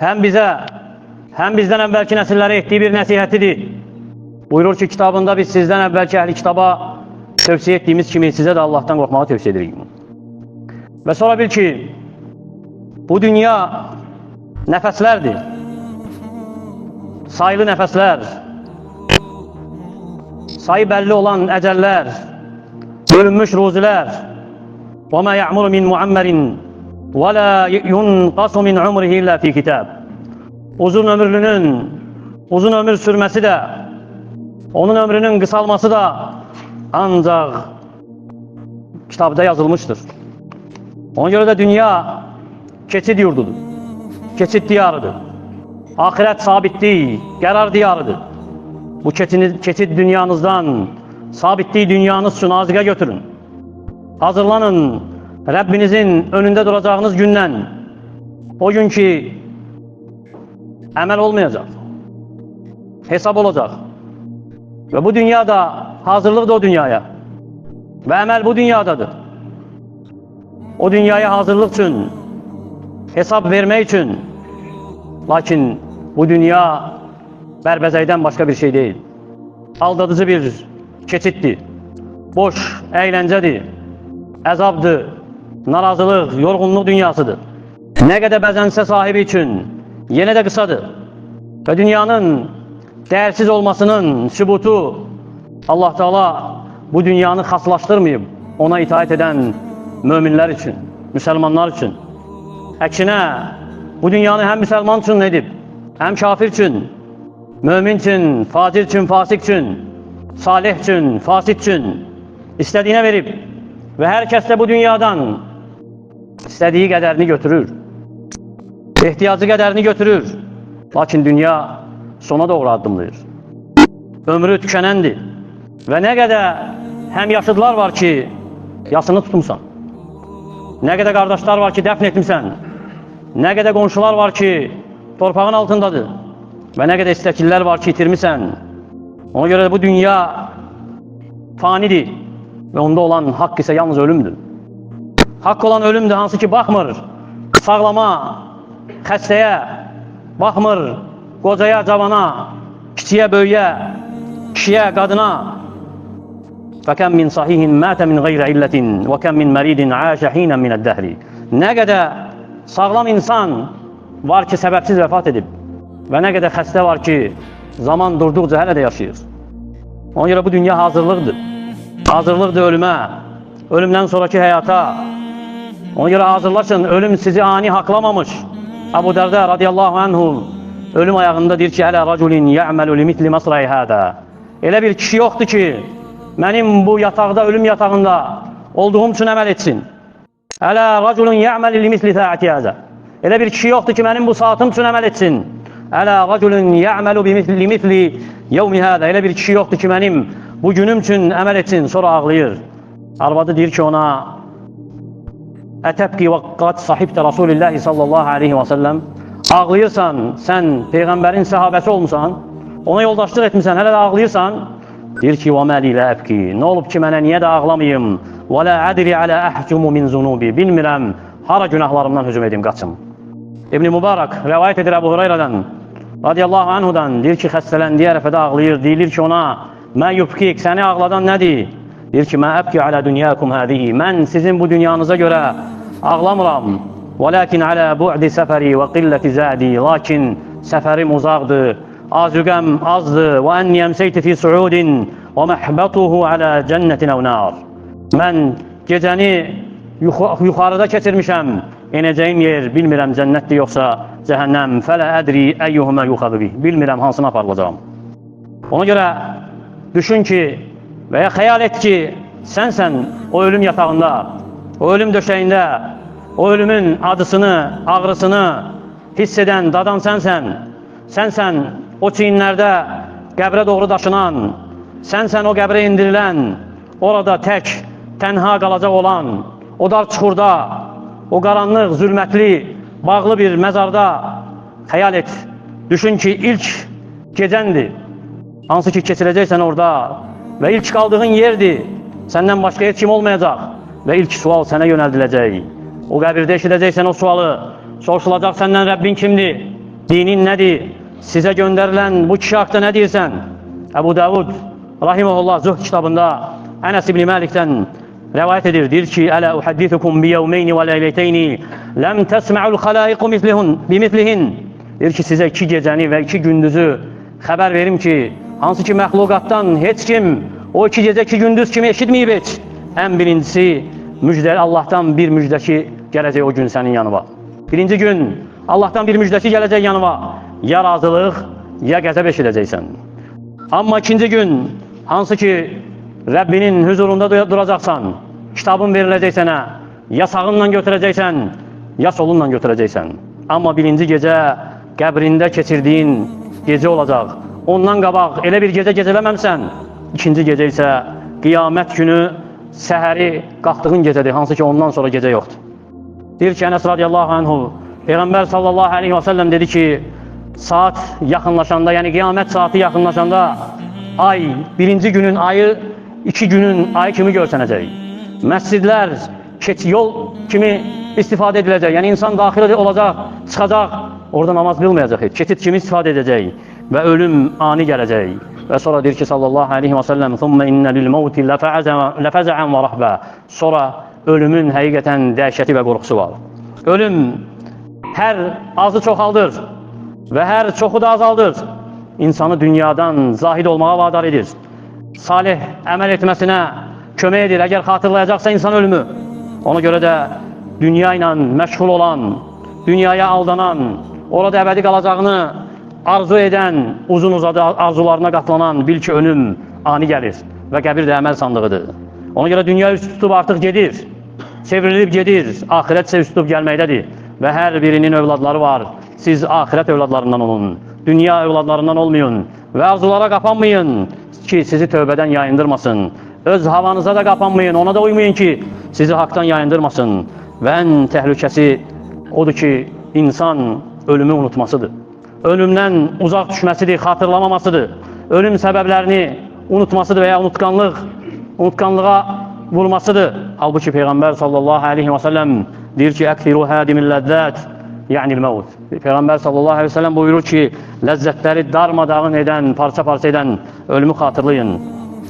hem bize hem bizden evvelki nesillere ettiği bir nəsihətidir. Buyurur ki, kitabında biz sizden evvelki ehli kitaba tövsiye ettiğimiz kimi size de Allah'tan korkmağı tövsiye edirik. Ve sonra bil ki, bu dünya nefeslerdir. Sayılı nefesler, sayı belli olan eceller, bölünmüş ruziler. وَمَا يَعْمُرُ مِنْ مُعَمَّرٍ وَلَا يُنْقَصُ مِنْ عُمْرِهِ إِلَّا فِي كِتَابٍ. Uzun ömürlünün uzun ömür sürmesi de, onun ömrünün kısalması da ancak kitapta yazılmıştır. Ona göre de dünya keçid yurdudur, keçid diyarıdır. Ahiret sabitliği, qərar diyarıdır. Bu keçid dünyanızdan, sabitliği dünyanız için azıqa götürün. Hazırlanın, Rabbinizin önünde duracağınız günden. O gün ki əməl olmayacak, hesap olacak. Ve bu dünyada hazırlık da o dünyaya. Ve əməl bu dünyadadır. O dünyaya hazırlık için, hesap vermek için. Lakin bu dünya bərbəcəkdən başka bir şey değil. Aldadıcı bir keçiddir. Boş eğlencedir. Əzabdır. Narazılıq, yorğunluq dünyasıdır. Ne kadar bəzənsə sahibi için yine de kısadır. Ve dünyanın değersiz olmasının sübutu Allah Teala bu dünyanı xaslaşdırmayıb ona itaat eden müminler için, Müslümanlar için. Əksinə bu dünyanı hem Müslüman için edib, hem kafir için, mümin için, facir için, fasik için, salih için, fasit için istediğine verip ve herkes de bu dünyadan istediği qədərini götürür. İhtiyacı qədərini götürür. Lakin dünya sona doğru adımlayır. Ömrü tükənəndir. Ve ne kadar hem yaşıdlar var ki yasını tutmuşsan. Ne kadar kardeşler var ki dəfn etmişsən. Ne kadar komşular var ki torpağın altındadır. Ve ne kadar istekliler var ki itirmişsən. Ona göre bu dünya fanidir. Ve onda olan hak ise yalnız ölümdür. Hak olan ölümdür, hansı ki baxmır sağlama, xəstəyə, baxmır qocaya, cavana, kiçiyə, böyüyə, kişiyə, qadına. فَكَمْ مِنْ صَحِيهٍ مَاتَ مِنْ غَيْرِ عِلَّةٍ وَكَمْ مِنْ مَرِيدٍ عَاشَ حِينًا مِنَ الدَّهْرِ. Ne kadar sağlam insan var ki sebepsiz vefat edip ve ne kadar xəstə var ki zaman durduqca hələ də yaşayır. Ona göre bu dünya hazırlıqdır. Hazırlıqdır ölüme, ölümden sonraki hayata. Ona göre hazırlaşın, ölüm sizi ani haklamamış. Abu Derda radiyallahu anhu ölüm ayağında deyir ki, hələ raculin ya'melu limitli masra'i hada. Elə bir kişi yoktu ki benim bu yatağda, ölüm yatağında olduğum için əməl etsin. Hələ raculun ya'melu limitli ta'ati hada. Elə bir kişi yoktu ki benim bu saatim için əməl etsin. Hələ raculun ya'melu limitli yevmi hada. Elə bir kişi yoktu ki benim bu günüm için əməl etsin. Sonra ağlayır. Arvadı deyir ki ona, Ətəbki və qad sahibdə Rasulullah sallallahu aleyhi və səlləm. Ağlayırsan, sən Peyğəmbərin səhabəsi olmuşsan, ona yoldaşlıq etmişsən, hələ də ağlayırsan. Deyir ki, və məli ilə əbki. Nə olub ki, mənə niyə də ağlamayım? Və lə ədri alə əhcumu min zunubi. Bilmirəm, hara günahlarımdan hücum edim, qaçım. İbn-i Mübarək rəvayət edir Əbu Hüreyrədən, radiyallahu anhudan, deyir ki, xəstələndiyi ərəfədə ağlayır. Deyilir ki ona, mə yubkik, səni ağladan nədir? Deyir ki, mə əbki alə dünyakum hədihi. Mən sizin bu dünyanıza görə ağlamıram. Vələkin alə bu'di səfəri və qilləti zədi. Lakin səfərim uzaqdır, azüqəm azdır. Və ənni əmseyti fi suudin və məhbətuhu alə cənnətin əv nar. Mən gecəni yuxarıda keçirmişəm. Enəcəyim yer bilmirəm cənnətdir yoxsa cəhənnəm. Fələ ədri əyyuhumə yuxadı bih. Bilmirəm hansına aparılacağım. Ona görə düşün ki veya hayal et ki sensen o ölüm yatağında, o ölüm döşeğinde, o ölümün acısını, ağrısını hisseden, dadan sensen. Sensen o çiğinlerde qəbrə doğru daşınan, sensen o qəbrə indirilen, orada tek, tenha kalacak olan, o dar çukurda, o karanlık, zülmətli, bağlı bir mezarda hayal et. Düşün ki ilk gecəndi, hansı ki keçireceksen orada. Ve ilk kaldığın yerdi. Senden başka hiç kim olmayacak. Ve ilk sual sana yöneldilecek. O qəbirdə eşidəcəksən o sualı. Soruşulacak senden Rabbin kimdi? dinin nədir? Sizə göndərilən bu kişi haqqında nə deyirsən? Əbu Davud rahimehullah Zuhd kitabında Ənəs ibn Məlikdən rəvayət edir. Deyir ki, Ələ uhaddithukum bi yevmeyni və leyleyteyni ləm təsmə'ul xalaiqu bimithlihin. Deyir ki, sizə 2 gecəni və 2 gündüzü xəbər verim ki, hansı ki məxluqatdan heç kim o 2 gecə 2 gündüz kimi eşitməyib heç. Ən birincisi müjdə, Allahdan bir müjdəki gələcək o gün sənin yanıma. Birinci gün Allahdan bir müjdəki gələcək yanıma. Ya razılıq, ya qəzəb eşidəcəksən. Amma ikinci gün hansı ki Rəbbinin huzurunda duracaqsan, kitabın veriləcək sənə, ya sağınla götürəcəksən, ya solunla götürəcəksən. Amma birinci gecə qəbrində keçirdiyin gecə olacaq. Ondan qabaq elə bir gecə gecələməmsən. İkinci gecə isə qiyamət günü səhəri qalxdığın gecədir, hansı ki ondan sonra gecə yoxdur. Deyir ki, Ənəs radiyallahu anhu, Peyğəmbər sallallahu aleyhi və səlləm dedi ki, saat yaxınlaşanda, yəni qiyamət saati yaxınlaşanda ay, birinci günün ayı, 2 günün ayı kimi görsənəcək. Məscidlər yol kimi istifadə edilecek. Yani insan daxil olacaq, çıxacaq, orada namaz qılmayacaq, keçid kimi istifadə edəcək və ölüm ani gələcək. Və sonra deyir ki, sallallahu aleyhi və səlləm, ثُمَّ إِنَّ لِلْمَوْتِ لَفَزَعًا وَرَحْبًا. Sonra ölümün həqiqətən dəhşəti və qorxusu var. Ölüm hər azı çoxaldır və hər çoxu da azaldır. İnsanı dünyadan zahid olmağa vadar edir. Salih əməl etməsinə kömək edir. Əgər xatırlayacaqsa insan ölümü. Ona görə də dünya ilə məşğul olan, dünyaya aldanan, orada əbədi qalacağını arzu edən, uzun uzadı arzularına qatlanan bil ki, ölüm ani gəlir və qəbir də əməl sandığıdır. Ona görə dünya üst tutub artıq gedir, çevrilib gedir, axirət isə üst tutub gəlməkdədir və hər birinin övladları var. Siz axirət övladlarından olun, dünya övladlarından olmayın və arzulara qapanmayın ki, sizi tövbədən yayındırmasın. Öz havanıza da qapanmayın, ona da uymayın ki, sizi haqdan yayındırmasın. Və ən təhlükəsi odur ki, insan ölümü unutmasıdır. Ölümdən uzaq düşməsidir, xatırlamamasıdır. Ölüm səbəblərini unutmasıdır və ya unutqanlığa vurmasıdır. Halbuki Peyğəmbər sallallahu aleyhi və səlləm deyir ki, əkthiru hədimil ləzzət, yəni l-məvd. Peyğəmbər sallallahu aleyhi və səlləm buyurur ki, ləzzətləri darmadağın edən, parça-parça edən ölümü xatırlayın.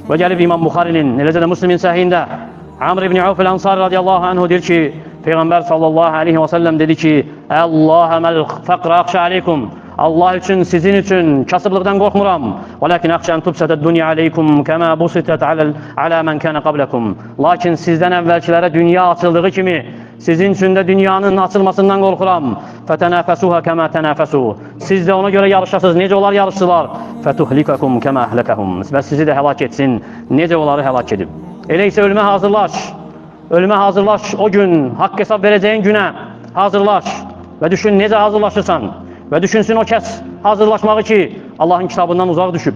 Və gəlib İmam Buxarinin, eləcə də Müslimin səhiyində Amr ibn Avf el-Ansari radiyallahu anhu deyir ki, Peyğəmbər sallallahu aleyhi və səlləm dedi ki, Allahəməl fəqrə əxşə aleykum. Allah üçün, sizin üçün kasıblıqdan qorxmuram. Vələkin əxşə ən tubsətəd dünya aleykum kəmə busitət alə mən kənə qabləkum. Lakin sizdən əvvəlkilərə dünya açıldığı kimi, sizin üçün də dünyanın açılmasından qorxuram. Fətənəfəsuhə kəmə tənəfəsu. Siz də ona görə yarışasınız. Necə onlar yarışdılar? Fətuhlikakum kəmə əhləkəhum. Və sizi də həlak etsin. Necə onları həlak edib. Elə isə ölümə hazırlaş. Ölümə hazırlaş. O gün haqq hesab verəcəyin günə hazırlaş. Və düşün necə hazırlaşırsan. Və düşünsün o kəs hazırlaşmağı ki, Allahın kitabından uzaq düşüb.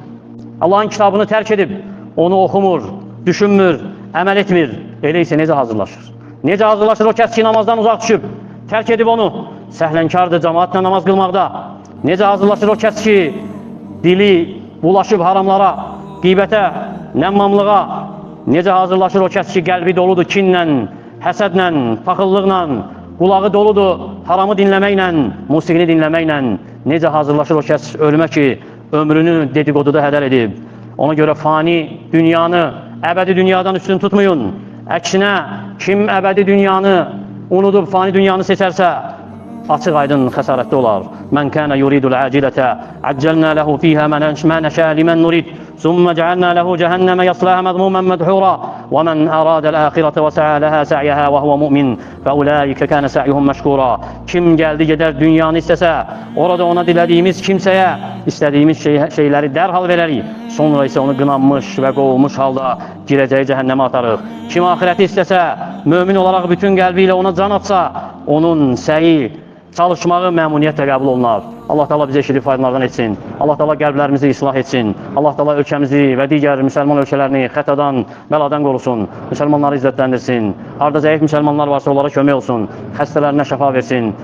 Allahın kitabını tərk edib. Onu oxumur, düşünmür, əməl etmir. Elə isə necə hazırlaşır? Necə hazırlaşır o kəs ki, namazdan uzaq düşüb, tərk edib onu, səhlənkardır cəmaatla namaz qılmaqda. Necə hazırlaşır o kəs ki, dili bulaşıb haramlara, qeybətə, nəmmamlığa. Necə hazırlaşır o kəs ki, qəlbi doludur kinlə, həsədlə, paxıllıqla, qulağı doludur haramı dinləməklə, musiqini dinləməklə. Necə hazırlaşır o kəs ölümə ki, ömrünü dedikoduda hədər edib. Ona görə fani dünyanı, əbədi dünyadan üstün tutmayın. Əksinə, kim əbədi dünyanı unudub fani dünyanı seçərsə, açıq aydın xəsarətli olar. Mən kənə yuridul əcilətə, əccəlnə ləhu fiyhə mən nəşə limən nurid, ثم جعلنا له جهنم يصلاها مذموما مدحورا ومن أراد الآخرة وسعى لها سعيها وهو مؤمن فأولئك كان سعيهم مشكورا. Kim geldi gider dünyanı istese, orada ona dilediğimiz kimseye istediğimiz şeyleri derhal vereriz. Sonra ise onu qınanmış ve qovulmuş halda gireceği cehenneme atarıq. Kim ahireti istese, mümin olarak bütün qalbiyle ona can atsa, onun səyi, çalışmağı məmuniyyətlə qəbul olunar. Allah Teala bizə eşidib faydalardan etsin. Allah Teala qəlblərimizi islah etsin. Allah Teala ölkəmizi və digər müsəlman ölkələrini xətadan, bəladan qorusun. Müsəlmanları izzətləndirsin. Harda zəif müsəlmanlar varsa onlara kömək olsun. Xəstələrinə şəfa versin.